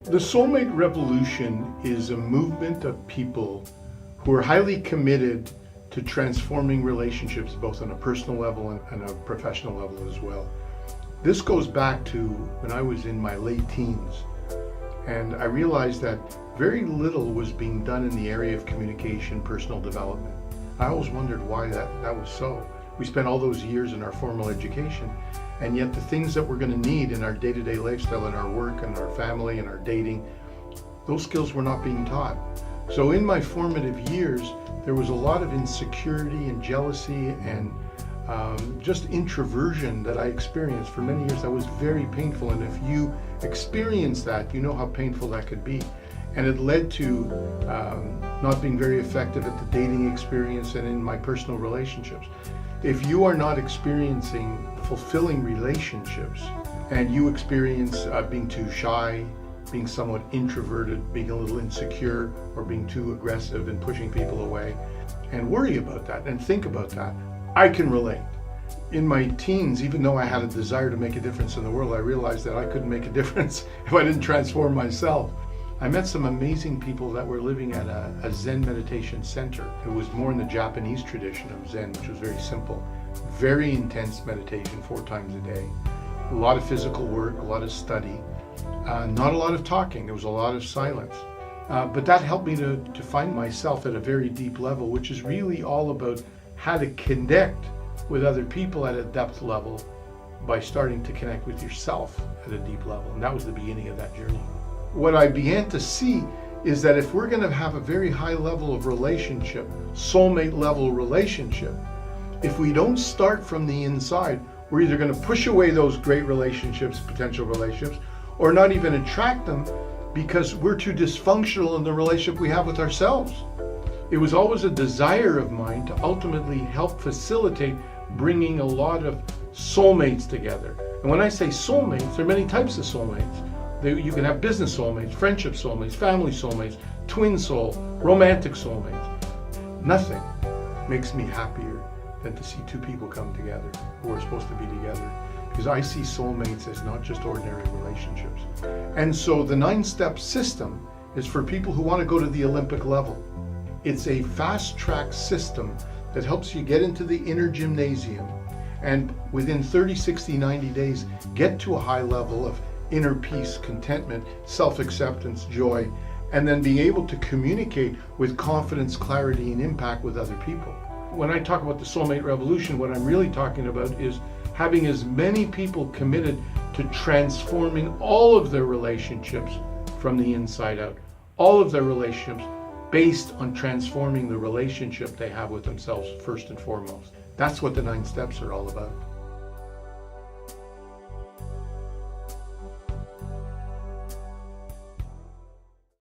The Soulmate Revolution is a movement of people who are highly committed to transforming relationships, both on a personal level and a professional level as well. This goes back to when I was in my late teens, and I realized that very little was being done in the area of communication, personal development. I always wondered why that was so. We spent all those years in our formal education, and yet the things that we're going to need in our day-to-day lifestyle, in our work, and our family, and our dating, those skills were not being taught. So in my formative years, there was a lot of insecurity and jealousy and just introversion that I experienced for many years. That was very painful, and if you experience that, you know how painful that could be. And it led to not being very effective at the dating experience and in my personal relationships. If you are not experiencing fulfilling relationships and you experience being too shy, being somewhat introverted, being a little insecure, or being too aggressive and pushing people away, and worry about that and think about that, I can relate. In my teens, even though I had a desire to make a difference in the world, I realized that I couldn't make a difference if I didn't transform myself. I met some amazing people that were living at a Zen meditation center. It was more in the Japanese tradition of Zen, which was very simple. Very intense meditation 4 times a day. A lot of physical work, a lot of study. Not a lot of talking, there was a lot of silence. But that helped me to find myself at a very deep level, which is really all about how to connect with other people at a depth level by starting to connect with yourself at a deep level. And that was the beginning of that journey. What I began to see is that if we're going to have a very high level of relationship, soulmate level relationship, if we don't start from the inside, we're either going to push away those great relationships, potential relationships, or not even attract them because we're too dysfunctional in the relationship we have with ourselves. It was always a desire of mine to ultimately help facilitate bringing a lot of soulmates together. And when I say soulmates, there are many types of soulmates. You can have business soulmates, friendship soulmates, family soulmates, twin soul, romantic soulmates. Nothing makes me happier than to see 2 people come together who are supposed to be together, because I see soulmates as not just ordinary relationships. And so the 9-step system is for people who want to go to the Olympic level. It's a fast-track system that helps you get into the inner gymnasium and within 30, 60, 90 days get to a high level of inner peace, contentment, self-acceptance, joy, and then being able to communicate with confidence, clarity, and impact with other people. When I talk about the Soulmate Revolution, what I'm really talking about is having as many people committed to transforming all of their relationships from the inside out. All of their relationships based on transforming the relationship they have with themselves first and foremost. That's what the 9 steps are all about.